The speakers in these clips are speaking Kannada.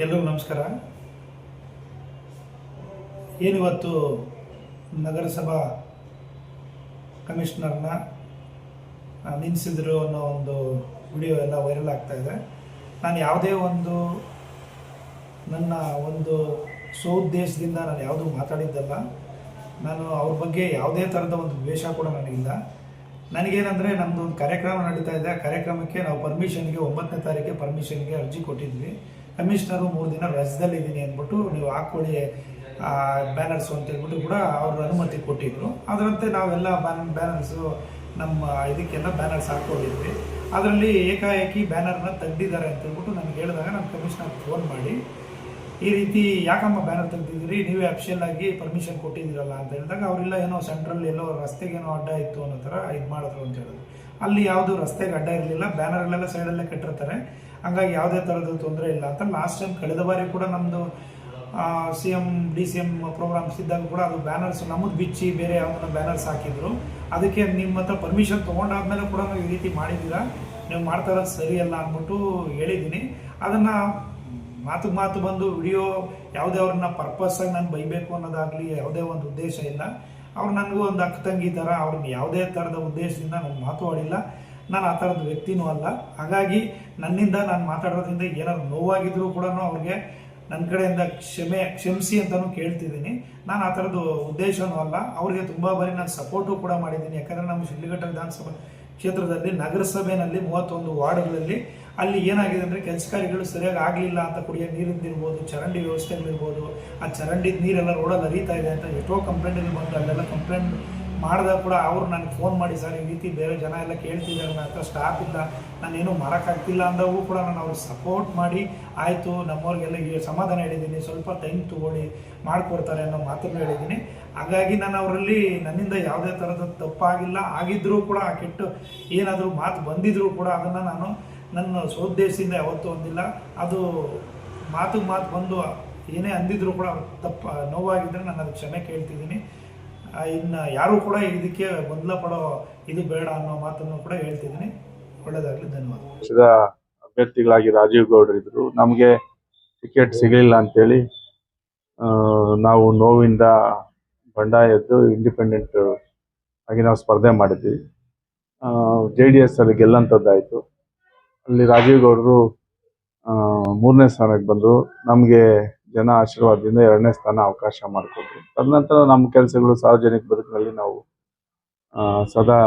ಎಲ್ಲರಿಗೂ ನಮಸ್ಕಾರ. ಏನಿವತ್ತು ನಗರಸಭಾ ಕಮಿಷನರ್ನ ನಿಲ್ಲಿಸಿದ್ರು ಅನ್ನೋ ಒಂದು ವಿಡಿಯೋ ಎಲ್ಲ ವೈರಲ್ ಆಗ್ತಾ ಇದೆ. ನಾನು ಯಾವುದೇ ನನ್ನ ಸ್ವಉದ್ದೇಶದಿಂದ ನಾನು ಯಾವುದೂ ಮಾತಾಡಿದ್ದಲ್ಲ. ನಾನು ಅವ್ರ ಬಗ್ಗೆ ಯಾವುದೇ ಥರದ ಒಂದು ದ್ವೇಷ ಕೂಡ ನನಗಿಲ್ಲ. ನನಗೇನೆಂದರೆ ನಮ್ಮದು ಒಂದು ಕಾರ್ಯಕ್ರಮ ನಡೀತಾ ಇದೆ. ಆ ಕಾರ್ಯಕ್ರಮಕ್ಕೆ ನಾವು ಪರ್ಮಿಷನ್ಗೆ 9ನೇ ತಾರೀಕಿಗೆ ಪರ್ಮಿಷನ್ಗೆ ಅರ್ಜಿ ಕೊಟ್ಟಿದ್ವಿ. ಕಮಿಷನರು 3 ದಿನ ರಜದಲ್ಲಿದ್ದೀನಿ ಅಂದ್ಬಿಟ್ಟು ನೀವು ಹಾಕ್ಕೊಳ್ಳಿ ಬ್ಯಾನರ್ಸು ಅಂತ ಹೇಳ್ಬಿಟ್ಟು ಕೂಡ ಅವರು ಅನುಮತಿ ಕೊಟ್ಟಿದ್ದರು. ಅದರಂತೆ ನಾವೆಲ್ಲ ಬ್ಯಾನರ್ಸು ನಮ್ಮ ಇದಕ್ಕೆಲ್ಲ ಬ್ಯಾನರ್ಸ್ ಹಾಕ್ಕೊಂಡಿದ್ವಿ. ಅದರಲ್ಲಿ ಏಕಾಏಕಿ ಬ್ಯಾನರ್ನ ತೆಗ್ದಿದ್ದಾರೆ ಅಂತ ಹೇಳ್ಬಿಟ್ಟು ನನಗೆ ಹೇಳಿದಾಗ ನಾನು ಕಮಿಷನರ್ ಫೋನ್ ಮಾಡಿ, ಈ ರೀತಿ ಯಾಕಮ್ಮ ಬ್ಯಾನರ್ ತೆಗ್ದಿದ್ದೀರಿ, ನೀವೇ ಅಫಿಷಿಯಲ್ ಆಗಿ ಪರ್ಮಿಷನ್ ಕೊಟ್ಟಿದ್ದೀರಲ್ಲ ಅಂತ ಹೇಳಿದಾಗ ಅವರೆಲ್ಲ ಏನೋ ಸೆಂಟ್ರಲ್ ಎಲ್ಲೋ ರಸ್ತೆಗೇನೋ ಅಡ್ಡ ಇತ್ತು ಅನ್ನೋ ಥರ ಇದು ಮಾಡಿದ್ರು ಅಂತ ಹೇಳಿದ್ರು. ಅಲ್ಲಿ ಯಾವುದು ರಸ್ತೆಗೆ ಅಡ್ಡ ಇರಲಿಲ್ಲ, ಬ್ಯಾನರ್ಗಳೆಲ್ಲ ಸೈಡಲ್ಲೇ ಕಟ್ಟಿರ್ತಾರೆ, ಹಂಗಾಗಿ ಯಾವುದೇ ಥರದ ತೊಂದರೆ ಇಲ್ಲ ಅಂತ. ಲಾಸ್ಟ್ ಟೈಮ್ ಕಳೆದ ಬಾರಿ ಕೂಡ ನಮ್ಮದು CM DCM ಪ್ರೋಗ್ರಾಮ್ಸ್ ಇದ್ದಾಗ ಕೂಡ ಅದು ಬ್ಯಾನರ್ಸ್ ನಮ್ಮದು ಬಿಚ್ಚಿ ಬೇರೆ ಯಾವ್ದನ್ನ ಬ್ಯಾನರ್ಸ್ ಹಾಕಿದ್ರು. ಅದಕ್ಕೆ ನಿಮ್ಮ ಹತ್ರ ಪರ್ಮಿಷನ್ ತೊಗೊಂಡಾದ್ಮೇಲೆ ಕೂಡ ನಾವು ಈ ರೀತಿ ಮಾಡಿದ್ದೀರಾ, ನೀವು ಮಾಡ್ತಾ ಇರೋದು ಸರಿಯಲ್ಲ ಅಂದ್ಬಿಟ್ಟು ಹೇಳಿದ್ದೀನಿ. ಅದನ್ನು ಮಾತು ಬಂದು ವಿಡಿಯೋ ಯಾವುದೇ ಅವ್ರನ್ನ ಪರ್ಪಸ್ಸಾಗಿ ನಾನು ಬೈಬೇಕು ಅನ್ನೋದಾಗಲಿ ಯಾವುದೇ ಒಂದು ಉದ್ದೇಶ ಇಲ್ಲ. ಅವ್ರು ನನಗೂ ಒಂದು ಅಕ್ಕ ತಂಗಿ ಥರ, ಅವ್ರನ್ನ ಯಾವುದೇ ಥರದ ಉದ್ದೇಶದಿಂದ ನಾನು ಮಾತಾಡಿಲ್ಲ. ನಾನು ಆ ಥರದ ವ್ಯಕ್ತಿನೂ ಅಲ್ಲ. ಹಾಗಾಗಿ ನನ್ನಿಂದ ನಾನು ಮಾತಾಡೋದ್ರಿಂದ ಏನಾದ್ರು ನೋವಾಗಿದ್ರೂ ಕೂಡ ಅವ್ರಿಗೆ ನನ್ನ ಕಡೆಯಿಂದ ಕ್ಷಮಿಸಿ ಅಂತಲೂ ಕೇಳ್ತಿದ್ದೀನಿ. ನಾನು ಆ ಥರದ್ದು ಉದ್ದೇಶನೂ ಅಲ್ಲ. ಅವ್ರಿಗೆ ತುಂಬ ಬಾರಿ ನಾನು ಸಪೋರ್ಟು ಕೂಡ ಮಾಡಿದ್ದೀನಿ. ಯಾಕಂದರೆ ನಮ್ಮ ಶಿಡ್ಲಘಟ್ಟ ವಿಧಾನಸಭಾ ಕ್ಷೇತ್ರದಲ್ಲಿ ನಗರಸಭೆಯಲ್ಲಿ 31 ವಾರ್ಡ್ಗಳಲ್ಲಿ ಅಲ್ಲಿ ಏನಾಗಿದೆ ಅಂದರೆ ಕೆಲಸ ಕಾರ್ಯಗಳು ಸರಿಯಾಗಿ ಆಗಲಿಲ್ಲ ಅಂತ, ಕುಡಿಯೋ ನೀರಿಂದಿರ್ಬೋದು, ಚರಂಡಿ ವ್ಯವಸ್ಥೆಗಳಿರ್ಬೋದು, ಆ ಚರಂಡಿ ನೀರೆಲ್ಲ ರೋಡಲ್ಲಿ ಹರಿತಾ ಇದೆ ಅಂತ ಎಷ್ಟೋ ಕಂಪ್ಲೇಂಟ್ಗಳು ಬಂದು ಅಲ್ಲೆಲ್ಲ ಕಂಪ್ಲೇಂಟ್ ಮಾಡಿದಾಗ ಕೂಡ ಅವ್ರು ನನಗೆ ಫೋನ್ ಮಾಡಿ, ಸರ್ ಈ ರೀತಿ ಬೇರೆ ಜನ ಎಲ್ಲ ಕೇಳ್ತಿದ್ದಾರೆ, ನನ್ನ ಹತ್ರ ಸ್ಟಾಫ್ ಇಲ್ಲ, ನಾನೇನು ಮಾಡೋಕ್ಕಾಗ್ತಿಲ್ಲ ಅಂದಾಗೂ ಕೂಡ ನಾನು ಅವ್ರಿಗೆ ಸಪೋರ್ಟ್ ಮಾಡಿ ಆಯಿತು ನಮ್ಮವ್ರಿಗೆಲ್ಲ ಸಮಾಧಾನ ಹೇಳಿದ್ದೀನಿ, ಸ್ವಲ್ಪ ಟೈಮ್ ತೊಗೊಳ್ಳಿ ಮಾಡಿಕೊಡ್ತಾರೆ ಅನ್ನೋ ಮಾತನ್ನು ಹೇಳಿದ್ದೀನಿ. ಹಾಗಾಗಿ ನಾನು ಅವರಲ್ಲಿ ನನ್ನಿಂದ ಯಾವುದೇ ಥರದ ತಪ್ಪಾಗಿಲ್ಲ. ಆಗಿದ್ದರೂ ಕೂಡ ಆ ಕೆಟ್ಟು ಏನಾದರೂ ಮಾತು ಬಂದಿದ್ರೂ ಕೂಡ ಅದನ್ನು ನಾನು ನನ್ನ ಸ್ವೋದ್ದೇಶದಿಂದ ಯಾವತ್ತೂ ಹೊಂದಿಲ್ಲ. ಅದು ಮಾತು ಬಂದು ಏನೇ ಅಂದಿದ್ರು ಕೂಡ ನೋವಾಗಿದ್ದರೆ ನಾನು ಅದಕ್ಕೆ ಕ್ಷಮೆ ಕೇಳ್ತಿದ್ದೀನಿ. ಇನ್ನು ಯಾರೂ ಕೂಡ ಇದಕ್ಕೆ ಗೊಂದಲ ಪಡೋ ಇದು ಬೇಡ ಅನ್ನೋ ಮಾತನ್ನು ಕೂಡ ಹೇಳ್ತಿದ್ದೀನಿ. ಒಳ್ಳೆಯದಾಗಲಿ, ಧನ್ಯವಾದ. ಅಭ್ಯರ್ಥಿಗಳಾಗಿ ರಾಜೀವ್ ಗೌಡ್ರು ಇದ್ರು, ನಮಗೆ ಟಿಕೆಟ್ ಸಿಗಲಿಲ್ಲ ಅಂತೇಳಿ ನಾವು ನೋವಿಂದ ಬಂಡಾಯ ಎದ್ದು ಇಂಡಿಪೆಂಡೆಂಟ್ ಆಗಿ ನಾವು ಸ್ಪರ್ಧೆ ಮಾಡಿದ್ವಿ. JDS ಅಲ್ಲಿ ಗೆಲ್ಲಂಥದ್ದಾಯಿತು. ಅಲ್ಲಿ ರಾಜೀವ್ ಗೌಡರು 3ನೇ ಸ್ಥಾನಕ್ಕೆ ಬಂದರು. ನಮಗೆ ಜನ ಆಶೀರ್ವಾದದಿಂದ 2ನೇ ಸ್ಥಾನ ಅವಕಾಶ ಮಾಡಿಕೊಟ್ರು. ತದನಂತರ ನಮ್ಮ ಕೆಲಸಗಳು ಸಾರ್ವಜನಿಕ ಬದುಕಿನಲ್ಲಿ ನಾವು ಸದಾ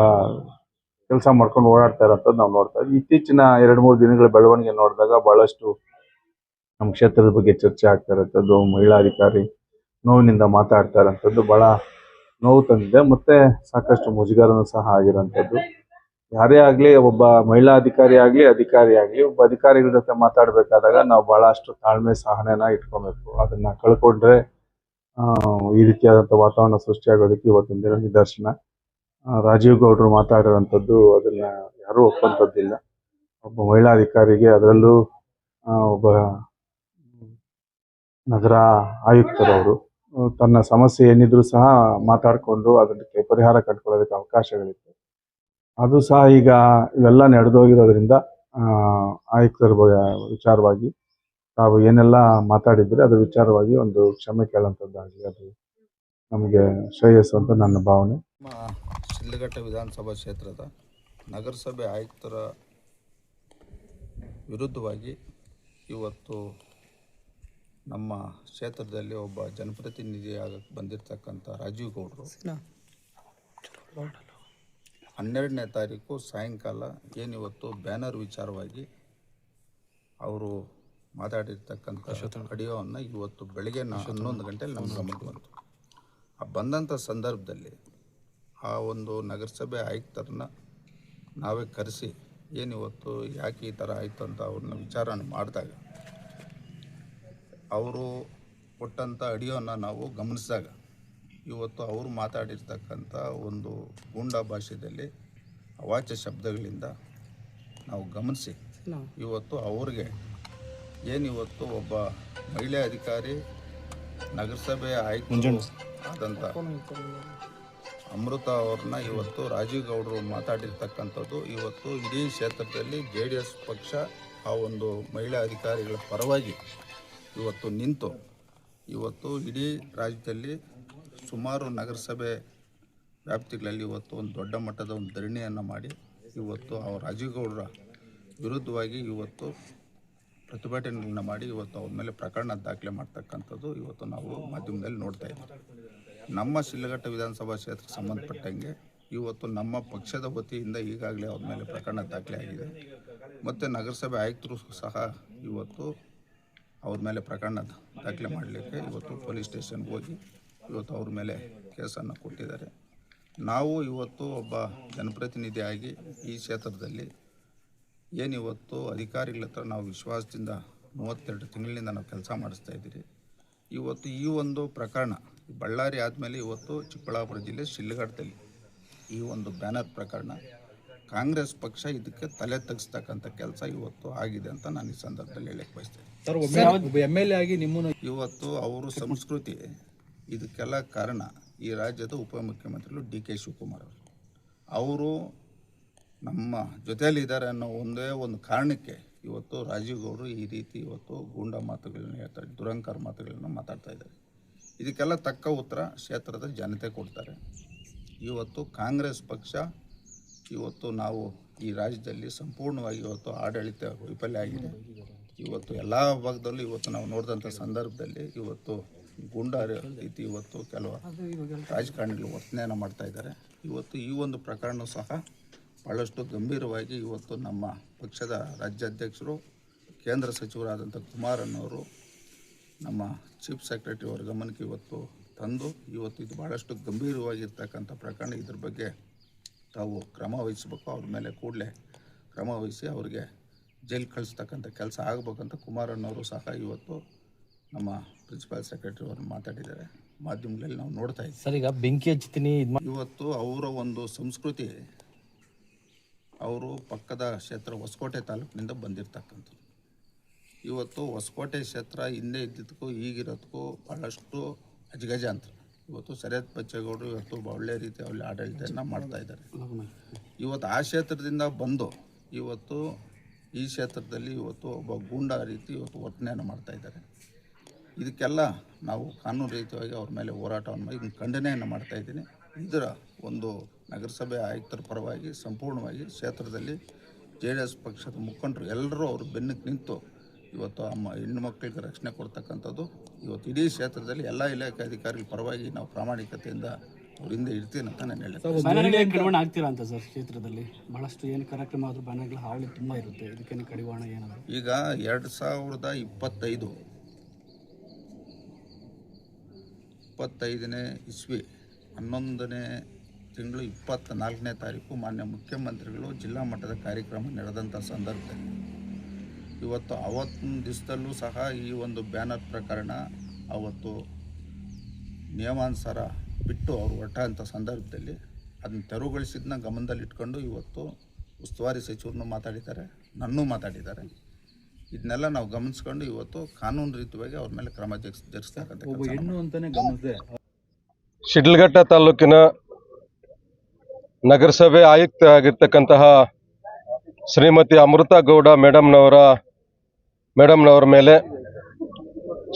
ಕೆಲಸ ಮಾಡ್ಕೊಂಡು ಓಡಾಡ್ತಾ ಇರೋಂಥದ್ದು ನಾವು ನೋಡ್ತಾ ಇದ್ವಿ. ಇತ್ತೀಚಿನ 2-3 ದಿನಗಳ ಬೆಳವಣಿಗೆ ನೋಡಿದಾಗ ಭಾಳಷ್ಟು ನಮ್ಮ ಕ್ಷೇತ್ರದ ಬಗ್ಗೆ ಚರ್ಚೆ ಆಗ್ತಾ ಇರೋಂಥದ್ದು, ಮಹಿಳಾ ಅಧಿಕಾರಿ ನೋವಿನಿಂದ ಮಾತಾಡ್ತಾ ಇರೋಂಥದ್ದು ಭಾಳ ನೋವು ತಂದಿದೆ. ಮತ್ತು ಸಾಕಷ್ಟು ಮುಜುಗರನೂ ಸಹ ಆಗಿರೋಂಥದ್ದು. ಯಾರೇ ಆಗಲಿ, ಒಬ್ಬ ಮಹಿಳಾ ಅಧಿಕಾರಿ ಆಗಲಿ ಒಬ್ಬ ಅಧಿಕಾರಿಗಳ ಜೊತೆ ಮಾತಾಡಬೇಕಾದಾಗ ನಾವು ಭಾಳಷ್ಟು ತಾಳ್ಮೆ ಸಹನೆನ ಇಟ್ಕೊಬೇಕು. ಅದನ್ನು ಕಳ್ಕೊಂಡ್ರೆ ಈ ರೀತಿಯಾದಂಥ ವಾತಾವರಣ ಸೃಷ್ಟಿಯಾಗೋದಕ್ಕೆ ಇವತ್ತಿನ ದಿನ ನಿದರ್ಶನ. ರಾಜೀವ್ ಗೌಡರು ಮಾತಾಡಿರೋಂಥದ್ದು ಅದನ್ನು ಯಾರೂ ಒಪ್ಪಂಥದ್ದಿಲ್ಲ. ಒಬ್ಬ ಮಹಿಳಾ ಅಧಿಕಾರಿಗೆ, ಅದರಲ್ಲೂ ಒಬ್ಬ ನಗರ ಆಯುಕ್ತರವರು ತನ್ನ ಸಮಸ್ಯೆ ಏನಿದ್ರೂ ಸಹ ಮಾತಾಡಿಕೊಂಡು ಅದಕ್ಕೆ ಪರಿಹಾರ ಕಂಡುಕೊಳ್ಳೋದಕ್ಕೆ ಅವಕಾಶಗಳಿತ್ತು. ಅದು ಸಹ ಈಗ ಇವೆಲ್ಲ ನಡೆದೋಗಿರೋದ್ರಿಂದ ಆಯುಕ್ತರ ವಿಚಾರವಾಗಿ ತಾವು ಏನೆಲ್ಲ ಮಾತಾಡಿದ್ರೆ ಅದರ ವಿಚಾರವಾಗಿ ಒಂದು ಕ್ಷಮೆ ಕೇಳೋಂಥದ್ದಾಗಲಿ, ಅದು ನಮಗೆ ಶ್ರೇಯಸ್ಸು ಅಂತ ನನ್ನ ಭಾವನೆ. ನಮ್ಮ ಶಿಡ್ಲಘಟ್ಟ ವಿಧಾನಸಭಾ ಕ್ಷೇತ್ರದ ನಗರಸಭೆ ಆಯುಕ್ತರ ವಿರುದ್ಧವಾಗಿ ಇವತ್ತು ನಮ್ಮ ಕ್ಷೇತ್ರದಲ್ಲಿ ಒಬ್ಬ ಜನಪ್ರತಿನಿಧಿಯಾಗಕ್ಕೆ ಬಂದಿರತಕ್ಕಂಥ ರಾಜೀವ್ ಗೌಡರು 12ನೇ ತಾರೀಕು ಸಾಯಂಕಾಲ ಏನಿವತ್ತು ಬ್ಯಾನರ್ ವಿಚಾರವಾಗಿ ಅವರು ಮಾತಾಡಿರ್ತಕ್ಕಂಥ ಆಡಿಯೋವನ್ನು ಇವತ್ತು ಬೆಳಗ್ಗೆ 11 ಗಂಟೆಯಲ್ಲಿ ನಮ್ಮ ಗಮನಕ್ಕೆ ಬಂತು. ಆ ಬಂದಂಥ ಸಂದರ್ಭದಲ್ಲಿ ಆ ಒಂದು ನಗರಸಭೆ ಆಯುಕ್ತರನ್ನ ನಾವೇ ಕರೆಸಿ ಏನಿವತ್ತು ಯಾಕೆ ಈ ಥರ ಆಯಿತು ಅಂತ ಅವ್ರನ್ನ ವಿಚಾರಣೆ ಮಾಡಿದಾಗ ಅವರು ಕೊಟ್ಟಂಥ ಆಡಿಯೋನ ನಾವು ಗಮನಿಸಿದಾಗ ಇವತ್ತು ಅವರು ಮಾತಾಡಿರ್ತಕ್ಕಂಥ ಒಂದು ಗೂಂಡಾ ಭಾಷೆಯಲ್ಲಿ ಅವಾಚ್ಯ ಶಬ್ದಗಳಿಂದ ನಾವು ಗಮನಿಸಿ ಇವತ್ತು ಅವ್ರಿಗೆ ಏನಿವತ್ತು ಒಬ್ಬ ಮಹಿಳಾ ಅಧಿಕಾರಿ ನಗರಸಭೆ ಆಯುಕ್ತರು ಆದಂಥ ಅಮೃತ ಅವ್ರನ್ನ ಇವತ್ತು ರಾಜೀವ್ ಗೌಡರು ಮಾತಾಡಿರ್ತಕ್ಕಂಥದ್ದು ಇವತ್ತು ಇಡೀ ಕ್ಷೇತ್ರದಲ್ಲಿ JDS ಪಕ್ಷ ಆ ಒಂದು ಮಹಿಳಾ ಅಧಿಕಾರಿಗಳ ಪರವಾಗಿ ಇವತ್ತು ನಿಂತು ಇವತ್ತು ಇಡೀ ರಾಜ್ಯದಲ್ಲಿ ಸುಮಾರು ನಗರಸಭೆ ವ್ಯಾಪ್ತಿಗಳಲ್ಲಿ ಇವತ್ತು ಒಂದು ದೊಡ್ಡ ಮಟ್ಟದ ಒಂದು ಧರಣಿಯನ್ನು ಮಾಡಿ ಇವತ್ತು ರಾಜೀವ್ ಗೌಡರ ವಿರುದ್ಧವಾಗಿ ಇವತ್ತು ಪ್ರತಿಭಟನೆಗಳನ್ನ ಮಾಡಿ ಇವತ್ತು ಅವ್ರ ಮೇಲೆ ಪ್ರಕರಣ ದಾಖಲೆ ಮಾಡ್ತಕ್ಕಂಥದ್ದು ಇವತ್ತು ನಾವು ಮಾಧ್ಯಮದಲ್ಲಿ ನೋಡ್ತಾ ಇದ್ದೀವಿ. ನಮ್ಮ ಶಿಡ್ಲಘಟ್ಟ ವಿಧಾನಸಭಾ ಕ್ಷೇತ್ರಕ್ಕೆ ಸಂಬಂಧಪಟ್ಟಂಗೆ ಇವತ್ತು ನಮ್ಮ ಪಕ್ಷದ ವತಿಯಿಂದ ಈಗಾಗಲೇ ಅವ್ರ ಮೇಲೆ ಪ್ರಕರಣ ದಾಖಲೆ ಆಗಿದೆ ಮತ್ತು ನಗರಸಭೆ ಆಯುಕ್ತರು ಸಹ ಇವತ್ತು ಅವ್ರ ಮೇಲೆ ಪ್ರಕರಣ ದಾಖಲೆ ಮಾಡಲಿಕ್ಕೆ ಇವತ್ತು ಪೊಲೀಸ್ ಸ್ಟೇಷನ್ಗೆ ಹೋಗಿ ಇವತ್ತು ಅವ್ರ ಮೇಲೆ ಕೇಸನ್ನು ಕೊಟ್ಟಿದ್ದಾರೆ. ನಾವು ಇವತ್ತು ಒಬ್ಬ ಜನಪ್ರತಿನಿಧಿಯಾಗಿ ಈ ಕ್ಷೇತ್ರದಲ್ಲಿ ಏನಿವತ್ತು ಅಧಿಕಾರಿಗಳ ಹತ್ರ ನಾವು ವಿಶ್ವಾಸದಿಂದ 32 ತಿಂಗಳಿಂದ ನಾವು ಕೆಲಸ ಮಾಡಿಸ್ತಾ ಇದ್ದೀರಿ. ಇವತ್ತು ಈ ಒಂದು ಪ್ರಕರಣ ಬಳ್ಳಾರಿ ಆದಮೇಲೆ ಇವತ್ತು ಚಿಕ್ಕಬಳ್ಳಾಪುರ ಜಿಲ್ಲೆ ಶಿಡ್ಲಘಟ್ಟದಲ್ಲಿ ಈ ಒಂದು ಬ್ಯಾನರ್ ಪ್ರಕರಣ ಕಾಂಗ್ರೆಸ್ ಪಕ್ಷ ಇದಕ್ಕೆ ತಲೆ ತಗ್ಸ್ತಕ್ಕಂಥ ಕೆಲಸ ಇವತ್ತು ಆಗಿದೆ ಅಂತ ನಾನು ಈ ಸಂದರ್ಭದಲ್ಲಿ ಹೇಳಕ್ಕೆ ಬಯಸ್ತೇನೆ. MLA ಆಗಿ ನಿಮ್ಮನ್ನು ಇವತ್ತು ಅವರು ಸಂಸ್ಕೃತಿ ಇದಕ್ಕೆಲ್ಲ ಕಾರಣ ಈ ರಾಜ್ಯದ ಉಪಮುಖ್ಯಮಂತ್ರಿಗಳು DK ಶಿವಕುಮಾರ್ ಅವರು ನಮ್ಮ ಜೊತೆಯಲ್ಲಿ ಇದ್ದಾರೆ ಅನ್ನೋ ಒಂದೇ ಒಂದು ಕಾರಣಕ್ಕೆ ಇವತ್ತು ರಾಜೀವ್ ಗೌಡರು ಈ ರೀತಿ ಇವತ್ತು ಗೂಂಡಾ ಮಾತುಗಳನ್ನ ಹೇಳ್ತಾರೆ, ದುರಂಕಾರ ಮಾತುಗಳನ್ನ ಮಾತಾಡ್ತಾ ಇದ್ದಾರೆ. ಇದಕ್ಕೆಲ್ಲ ತಕ್ಕ ಉತ್ತರ ಕ್ಷೇತ್ರದ ಜನತೆ ಕೊಡ್ತಾರೆ. ಇವತ್ತು ಕಾಂಗ್ರೆಸ್ ಪಕ್ಷ ಇವತ್ತು ನಾವು ಈ ರಾಜ್ಯದಲ್ಲಿ ಸಂಪೂರ್ಣವಾಗಿ ಇವತ್ತು ಆಡಳಿತ ವೈಫಲ್ಯ ಆಗಿದೆ. ಇವತ್ತು ಎಲ್ಲ ಭಾಗದಲ್ಲೂ ಇವತ್ತು ನಾವು ನೋಡಿದಂಥ ಸಂದರ್ಭದಲ್ಲಿ ಇವತ್ತು ಗೂಂಡಾ ರೀತಿ ಇವತ್ತು ಕೆಲವು ರಾಜಕಾರಣಿಗಳು ವರ್ತನೆಯನ್ನು ಮಾಡ್ತಾ ಇದ್ದಾರೆ. ಇವತ್ತು ಈ ಒಂದು ಪ್ರಕರಣ ಸಹ ಭಾಳಷ್ಟು ಗಂಭೀರವಾಗಿ ಇವತ್ತು ನಮ್ಮ ಪಕ್ಷದ ರಾಜ್ಯಾಧ್ಯಕ್ಷರು ಕೇಂದ್ರ ಸಚಿವರಾದಂಥ ಕುಮಾರಣ್ಣವರು ನಮ್ಮ ಚೀಫ್ ಸೆಕ್ರೆಟರಿ ಅವರ ಗಮನಕ್ಕೆ ಇವತ್ತು ತಂದು ಇವತ್ತು ಇದು ಭಾಳಷ್ಟು ಗಂಭೀರವಾಗಿರ್ತಕ್ಕಂಥ ಪ್ರಕರಣ, ಇದ್ರ ಬಗ್ಗೆ ತಾವು ಕ್ರಮ ವಹಿಸಬೇಕು, ಅವ್ರ ಮೇಲೆ ಕೂಡಲೇ ಕ್ರಮ ವಹಿಸಿ ಅವ್ರಿಗೆ ಜೈಲು ಕಳಿಸ್ತಕ್ಕಂಥ ಕೆಲಸ ಆಗಬೇಕಂತ ಕುಮಾರಣ್ಣವರು ಸಹ ಇವತ್ತು ನಮ್ಮ ಪ್ರಿನ್ಸಿಪಾಲ್ ಸೆಕ್ರೆಟರಿ ಅವರು ಮಾತಾಡಿದ್ದಾರೆ. ಮಾಧ್ಯಮಗಳಲ್ಲಿ ನಾವು ನೋಡ್ತಾ ಇದ್ದೀವಿ. ಸರ್, ಈಗ ಬೆಂಕಿ ಹಚ್ತೀನಿ ಇವತ್ತು ಅವರ ಒಂದು ಸಂಸ್ಕೃತಿ ಅವರು ಪಕ್ಕದ ಕ್ಷೇತ್ರ ಹೊಸಕೋಟೆ ತಾಲೂಕಿನಿಂದ ಬಂದಿರತಕ್ಕಂಥದ್ದು. ಇವತ್ತು ಹೊಸಕೋಟೆ ಕ್ಷೇತ್ರ ಹಿಂದೆ ಇದ್ದಿದ್ದಕ್ಕೂ ಈಗಿರೋದಕ್ಕೂ ಭಾಳಷ್ಟು ಅಜಗಜಾಂತರ. ಇವತ್ತು ಶರತ್ ಬಚ್ಚೇಗೌಡರು ಇವತ್ತು ಒಳ್ಳೆಯ ರೀತಿ ಅಲ್ಲಿ ಆಡಳಿತವನ್ನು ಮಾಡ್ತಾಯಿದ್ದಾರೆ. ಇವತ್ತು ಆ ಕ್ಷೇತ್ರದಿಂದ ಬಂದು ಇವತ್ತು ಈ ಕ್ಷೇತ್ರದಲ್ಲಿ ಇವತ್ತು ಒಬ್ಬ ಗೂಂಡಾ ರೀತಿ ಇವತ್ತು ವರ್ತನೆಯನ್ನು ಮಾಡ್ತಾಯಿದ್ದಾರೆ. ಇದಕ್ಕೆಲ್ಲ ನಾವು ಕಾನೂನು ರೀತಿಯಾಗಿ ಅವ್ರ ಮೇಲೆ ಹೋರಾಟವನ್ನು ಮಾಡಿ ಖಂಡನೆಯನ್ನು ಮಾಡ್ತಾಯಿದ್ದೀನಿ. ಇದರ ಒಂದು ನಗರಸಭೆ ಆಯುಕ್ತರ ಪರವಾಗಿ ಸಂಪೂರ್ಣವಾಗಿ ಕ್ಷೇತ್ರದಲ್ಲಿ JDS ಪಕ್ಷದ ಮುಖಂಡರು ಎಲ್ಲರೂ ಅವರು ಬೆನ್ನಕ್ಕೆ ನಿಂತು ಇವತ್ತು ಹೆಣ್ಣು ಮಕ್ಕಳಿಗೆ ರಕ್ಷಣೆ ಕೊಡ್ತಕ್ಕಂಥದ್ದು ಇವತ್ತು ಇಡೀ ಕ್ಷೇತ್ರದಲ್ಲಿ ಎಲ್ಲ ಇಲಾಖೆ ಅಧಿಕಾರಿಗಳ ಪರವಾಗಿ ನಾವು ಪ್ರಾಮಾಣಿಕತೆಯಿಂದ ಅವರಿಂದ ಇರ್ತೀನಿ ಅಂತ ನಾನು ಹೇಳಿದೆ. ಕಡಿವಾಣ ಆಗ್ತೀರಾ ಅಂತ ಸರ್? ಕ್ಷೇತ್ರದಲ್ಲಿ ಬಹಳಷ್ಟು ಏನು ಕಾರ್ಯಕ್ರಮ ಆದರೂ ಬ್ಯಾನರ್ಗಳ ಹಾವಳಿ ತುಂಬ ಇರುತ್ತೆ, ಇದಕ್ಕೇನು ಕಡಿವಾಣ ಏನಾದರೂ? ಈಗ 2025ನೇ ಇಸ್ವಿ 11ನೇ ತಿಂಗಳು 24ನೇ ತಾರೀಕು ಮಾನ್ಯ ಮುಖ್ಯಮಂತ್ರಿಗಳು ಜಿಲ್ಲಾ ಮಟ್ಟದ ಕಾರ್ಯಕ್ರಮ ನಡೆದಂಥ ಸಂದರ್ಭದಲ್ಲಿ ಇವತ್ತು ಅವತ್ತಿನ ದಿವಸದಲ್ಲೂ ಸಹ ಈ ಒಂದು ಬ್ಯಾನರ್ ಪ್ರಕರಣ ಅವತ್ತು ನಿಯಮಾನುಸಾರ ಬಿಟ್ಟು ಅವರು ಹೊರಟಂಥ ಸಂದರ್ಭದಲ್ಲಿ ಅದನ್ನು ತೆರವುಗೊಳಿಸಿದ್ದನ್ನ ಗಮನದಲ್ಲಿಟ್ಕೊಂಡು ಇವತ್ತು ಉಸ್ತುವಾರಿ ಸಚಿವರನ್ನು ಮಾತಾಡಿದ್ದಾರೆ, ನನ್ನೂ ಮಾತಾಡಿದ್ದಾರೆ. ಇದನ್ನೆಲ್ಲ ನಾವು ಗಮನಿಸ್ಕೊಂಡು ಇವತ್ತು ಕಾನೂನು ರೀತಿಯಾಗಿ ಅವ್ರ ಮೇಲೆ ಕ್ರಮ ಜರುಗಿಸ್ತಕ್ಕಂಥ ಶಿಡ್ಲಘಟ್ಟ ತಾಲೂಕಿನ ನಗರಸಭೆ ಆಯುಕ್ತ ಆಗಿರ್ತಕ್ಕಂತಹ ಶ್ರೀಮತಿ ಅಮೃತ ಗೌಡ ಮೇಡಮ್ನವರ ಮೇಲೆ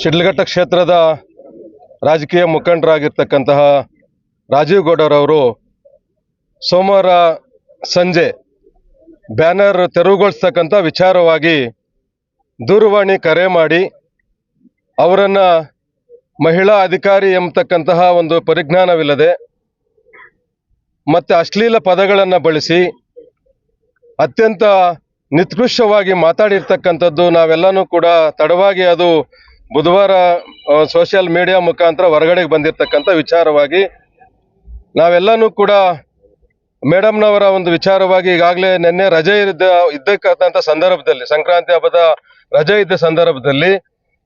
ಶಿಡ್ಲಘಟ್ಟ ಕ್ಷೇತ್ರದ ರಾಜಕೀಯ ಮುಖಂಡರಾಗಿರ್ತಕ್ಕಂತಹ ರಾಜೀವ್ ಗೌಡರವರು ಸೋಮವಾರ ಸಂಜೆ ಬ್ಯಾನರ್ ತೆರವುಗೊಳಿಸ್ತಕ್ಕಂಥ ವಿಚಾರವಾಗಿ ದೂರವಾಣಿ ಕರೆ ಮಾಡಿ ಅವರನ್ನು ಮಹಿಳಾ ಅಧಿಕಾರಿ ಎಂಬತಕ್ಕಂತಹ ಒಂದು ಪರಿಜ್ಞಾನವಿಲ್ಲದೆ ಮತ್ತು ಅಶ್ಲೀಲ ಪದಗಳನ್ನು ಬಳಸಿ ಅತ್ಯಂತ ನಿತ್ಕೃಷ್ಟವಾಗಿ ಮಾತಾಡಿರ್ತಕ್ಕಂಥದ್ದು ನಾವೆಲ್ಲನೂ ಕೂಡ ತಡವಾಗಿ ಅದು ಬುಧವಾರ ಸೋಷಿಯಲ್ ಮೀಡಿಯಾ ಮುಖಾಂತರ ಹೊರಗಡೆಗೆ ಬಂದಿರತಕ್ಕಂಥ ವಿಚಾರವಾಗಿ ನಾವೆಲ್ಲನೂ ಕೂಡ ಮೇಡಮ್ನವರ ಒಂದು ವಿಚಾರವಾಗಿ ಈಗಾಗಲೇ ನಿನ್ನೆ ರಜೆ ಇದ್ದಕ್ಕಂಥ ಸಂದರ್ಭದಲ್ಲಿ, ಸಂಕ್ರಾಂತಿ ಹಬ್ಬದ ರಜೆ ಇದ್ದ ಸಂದರ್ಭದಲ್ಲಿ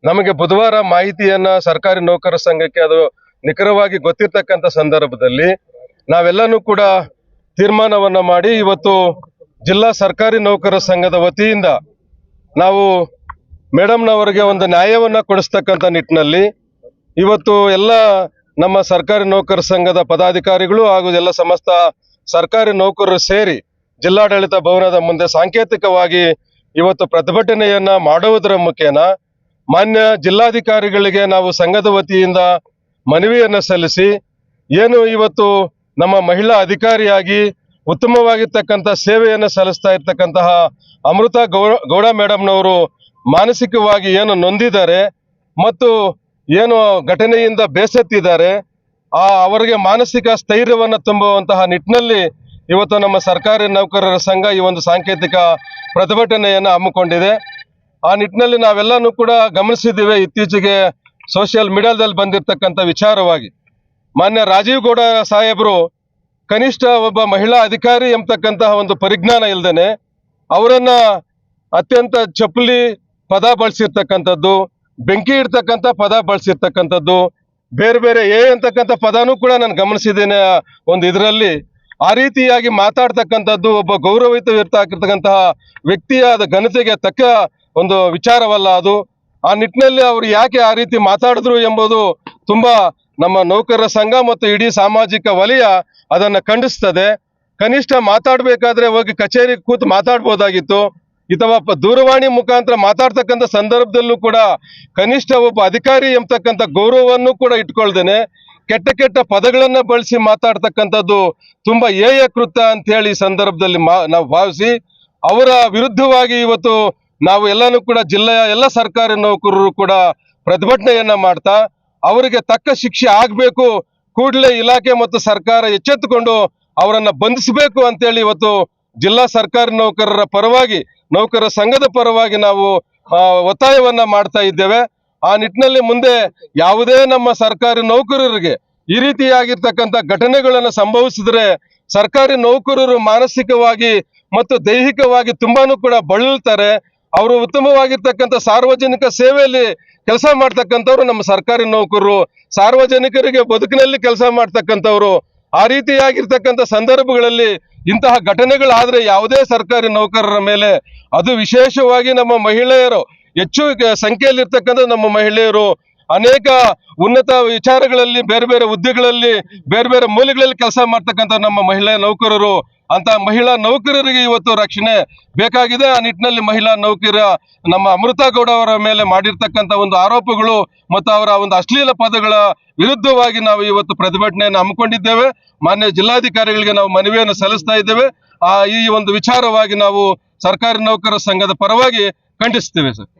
ನಮಗೆ ಬುಧವಾರ ಮಾಹಿತಿಯನ್ನು ಸರ್ಕಾರಿ ನೌಕರರ ಸಂಘಕ್ಕೆ ಅದು ನಿಖರವಾಗಿ ಗೊತ್ತಿರ್ತಕ್ಕಂಥ ಸಂದರ್ಭದಲ್ಲಿ ನಾವೆಲ್ಲನೂ ಕೂಡ ತೀರ್ಮಾನವನ್ನು ಮಾಡಿ ಇವತ್ತು ಜಿಲ್ಲಾ ಸರ್ಕಾರಿ ನೌಕರರ ಸಂಘದ ವತಿಯಿಂದ ನಾವು ಮೇಡಮ್ನವರಿಗೆ ಒಂದು ನ್ಯಾಯವನ್ನು ಕೊಡಿಸ್ತಕ್ಕಂಥ ನಿಟ್ಟಿನಲ್ಲಿ ಇವತ್ತು ಎಲ್ಲ ನಮ್ಮ ಸರ್ಕಾರಿ ನೌಕರರ ಸಂಘದ ಪದಾಧಿಕಾರಿಗಳು ಹಾಗೂ ಎಲ್ಲ ಸಮಸ್ತ ಸರ್ಕಾರಿ ನೌಕರರು ಸೇರಿ ಜಿಲ್ಲಾಡಳಿತ ಭವನದ ಮುಂದೆ ಸಾಂಕೇತಿಕವಾಗಿ ಇವತ್ತು ಪ್ರತಿಭಟನೆಯನ್ನ ಮಾಡುವುದರ ಮುಖೇನ ಮಾನ್ಯ ಜಿಲ್ಲಾಧಿಕಾರಿಗಳಿಗೆ ನಾವು ಸಂಘದ ವತಿಯಿಂದ ಮನವಿಯನ್ನು ಸಲ್ಲಿಸಿ ಏನು ಇವತ್ತು ನಮ್ಮ ಮಹಿಳಾ ಅಧಿಕಾರಿಯಾಗಿ ಉತ್ತಮವಾಗಿರ್ತಕ್ಕಂಥ ಸೇವೆಯನ್ನು ಸಲ್ಲಿಸ್ತಾ ಇರ್ತಕ್ಕಂತಹ ಅಮೃತ ಗೌಡ ಮೇಡಮ್ನವರು ಮಾನಸಿಕವಾಗಿ ಏನು ನೊಂದಿದ್ದಾರೆ ಮತ್ತು ಏನು ಘಟನೆಯಿಂದ ಬೇಸತ್ತಿದ್ದಾರೆ ಅವರಿಗೆ ಮಾನಸಿಕ ಸ್ಥೈರ್ಯವನ್ನು ತುಂಬುವಂತಹ ನಿಟ್ಟಿನಲ್ಲಿ ಇವತ್ತು ನಮ್ಮ ಸರ್ಕಾರಿ ನೌಕರರ ಸಂಘ ಈ ಒಂದು ಸಾಂಕೇತಿಕ ಪ್ರತಿಭಟನೆಯನ್ನು ಹಮ್ಮಿಕೊಂಡಿದೆ. ಆ ನಿಟ್ಟಿನಲ್ಲಿ ನಾವೆಲ್ಲನೂ ಕೂಡ ಗಮನಿಸಿದ್ದೇವೆ. ಇತ್ತೀಚೆಗೆ ಸೋಷಿಯಲ್ ಮೀಡಿಯಾದಲ್ಲಿ ಬಂದಿರತಕ್ಕಂಥ ವಿಚಾರವಾಗಿ ಮಾನ್ಯ ರಾಜೀವ್ ಗೌಡ ಸಾಹೇಬರು ಕನಿಷ್ಠ ಒಬ್ಬ ಮಹಿಳಾ ಅಧಿಕಾರಿ ಎಂಬತಕ್ಕಂತಹ ಒಂದು ಪರಿಜ್ಞಾನ ಇಲ್ಲದೇನೆ ಅವರನ್ನ ಅತ್ಯಂತ ಚಪ್ಪಲಿ ಪದ ಬಳಸಿರ್ತಕ್ಕಂಥದ್ದು, ಬೆಂಕಿ ಇಡ್ತಕ್ಕಂಥ ಪದ ಬಳಸಿರ್ತಕ್ಕಂಥದ್ದು, ಬೇರೆ ಬೇರೆ ಅಂತಕ್ಕಂಥ ಪದನೂ ಕೂಡ ನಾನು ಗಮನಿಸಿದ್ದೇನೆ. ಒಂದು ಇದರಲ್ಲಿ ಆ ರೀತಿಯಾಗಿ ಮಾತಾಡ್ತಕ್ಕಂಥದ್ದು ಒಬ್ಬ ಗೌರವಯುತವಿರ್ತಕ್ಕಂತಹ ವ್ಯಕ್ತಿಯ ಘನತೆಗೆ ತಕ್ಕ ಒಂದು ವಿಚಾರವಲ್ಲ ಅದು. ಆ ನಿಟ್ಟಿನಲ್ಲಿ ಅವರು ಯಾಕೆ ಆ ರೀತಿ ಮಾತಾಡಿದ್ರು ಎಂಬುದು ತುಂಬಾ ನಮ್ಮ ನೌಕರರ ಸಂಘ ಮತ್ತು ಇಡೀ ಸಾಮಾಜಿಕ ವಲಯ ಅದನ್ನ ಖಂಡಿಸ್ತದೆ. ಕನಿಷ್ಠ ಮಾತಾಡಬೇಕಾದ್ರೆ ಹೋಗಿ ಕಚೇರಿ ಕೂತು ಮಾತಾಡ್ಬೋದಾಗಿತ್ತು, ಅಥವಾ ದೂರವಾಣಿ ಮುಖಾಂತರ ಮಾತಾಡ್ತಕ್ಕಂಥ ಸಂದರ್ಭದಲ್ಲೂ ಕೂಡ ಕನಿಷ್ಠ ಒಬ್ಬ ಅಧಿಕಾರಿ ಎಂಬತಕ್ಕಂಥ ಗೌರವವನ್ನು ಕೂಡ ಇಟ್ಕೊಳ್ದೇನೆ ಕೆಟ್ಟ ಕೆಟ್ಟ ಪದಗಳನ್ನ ಬಳಸಿ ಮಾತಾಡ್ತಕ್ಕಂಥದ್ದು ತುಂಬಾ ಕೃತ್ಯ ಅಂತ ಹೇಳಿ ಈ ಸಂದರ್ಭದಲ್ಲಿ ನಾವು ಭಾವಿಸಿ ಅವರ ವಿರುದ್ಧವಾಗಿ ಇವತ್ತು ನಾವು ಎಲ್ಲಾನು ಕೂಡ ಜಿಲ್ಲೆಯ ಎಲ್ಲ ಸರ್ಕಾರಿ ನೌಕರರು ಕೂಡ ಪ್ರತಿಭಟನೆಯನ್ನ ಮಾಡ್ತಾ ಅವರಿಗೆ ತಕ್ಕ ಶಿಕ್ಷೆ ಆಗ್ಬೇಕು, ಕೂಡಲೇ ಇಲಾಖೆ ಮತ್ತು ಸರ್ಕಾರ ಎಚ್ಚೆತ್ತುಕೊಂಡು ಅವರನ್ನ ಬಂಧಿಸಬೇಕು ಅಂತೇಳಿ ಇವತ್ತು ಜಿಲ್ಲಾ ಸರ್ಕಾರಿ ನೌಕರರ ಪರವಾಗಿ, ನೌಕರರ ಸಂಘದ ಪರವಾಗಿ ನಾವು ಒತ್ತಾಯವನ್ನ ಮಾಡ್ತಾ ಇದ್ದೇವೆ. ಆ ನಿಟ್ಟಿನಲ್ಲಿ ಮುಂದೆ ಯಾವುದೇ ನಮ್ಮ ಸರ್ಕಾರಿ ನೌಕರರಿಗೆ ಈ ರೀತಿಯಾಗಿರ್ತಕ್ಕಂಥ ಘಟನೆಗಳನ್ನು ಸಂಭವಿಸಿದ್ರೆ ಸರ್ಕಾರಿ ನೌಕರರು ಮಾನಸಿಕವಾಗಿ ಮತ್ತು ದೈಹಿಕವಾಗಿ ತುಂಬಾನು ಕೂಡ ಬಳಲ್ತಾರೆ. ಅವರು ಉತ್ತಮವಾಗಿರ್ತಕ್ಕಂಥ ಸಾರ್ವಜನಿಕ ಸೇವೆಯಲ್ಲಿ ಕೆಲಸ ಮಾಡ್ತಕ್ಕಂಥವ್ರು ನಮ್ಮ ಸರ್ಕಾರಿ ನೌಕರರು, ಸಾರ್ವಜನಿಕರಿಗೆ ಬದುಕಿನಲ್ಲಿ ಕೆಲಸ ಮಾಡ್ತಕ್ಕಂಥವ್ರು. ಆ ರೀತಿಯಾಗಿರ್ತಕ್ಕಂಥ ಸಂದರ್ಭಗಳಲ್ಲಿ ಇಂತಹ ಘಟನೆಗಳಾದ್ರೆ ಯಾವುದೇ ಸರ್ಕಾರಿ ನೌಕರರ ಮೇಲೆ, ಅದು ವಿಶೇಷವಾಗಿ ನಮ್ಮ ಮಹಿಳೆಯರು ಹೆಚ್ಚು ಸಂಖ್ಯೆಯಲ್ಲಿರ್ತಕ್ಕಂಥ ನಮ್ಮ ಮಹಿಳೆಯರು ಅನೇಕ ಉನ್ನತ ವಿಚಾರಗಳಲ್ಲಿ ಬೇರೆ ಬೇರೆ ಹುದ್ದೆಗಳಲ್ಲಿ ಬೇರೆ ಬೇರೆ ಮೂಲೆಗಳಲ್ಲಿ ಕೆಲಸ ಮಾಡ್ತಕ್ಕಂಥ ನಮ್ಮ ಮಹಿಳಾ ನೌಕರರು, ಅಂತ ಮಹಿಳಾ ನೌಕರರಿಗೆ ಇವತ್ತು ರಕ್ಷಣೆ ಬೇಕಾಗಿದೆ. ಆ ನಿಟ್ಟಿನಲ್ಲಿ ಮಹಿಳಾ ನೌಕರ ನಮ್ಮ ಅಮೃತ ಗೌಡ ಅವರ ಮೇಲೆ ಮಾಡಿರ್ತಕ್ಕಂಥ ಒಂದು ಆರೋಪಗಳು ಮತ್ತು ಅವರ ಒಂದು ಅಶ್ಲೀಲ ಪದಗಳ ವಿರುದ್ಧವಾಗಿ ನಾವು ಇವತ್ತು ಪ್ರತಿಭಟನೆಯನ್ನು ಹಮ್ಮಿಕೊಂಡಿದ್ದೇವೆ. ಮಾನ್ಯ ಜಿಲ್ಲಾಧಿಕಾರಿಗಳಿಗೆ ನಾವು ಮನವಿಯನ್ನು ಸಲ್ಲಿಸ್ತಾ ಇದ್ದೇವೆ. ಈ ಒಂದು ವಿಚಾರವಾಗಿ ನಾವು ಸರ್ಕಾರಿ ನೌಕರರ ಸಂಘದ ಪರವಾಗಿ ಖಂಡಿಸ್ತೇವೆ ಸರ್.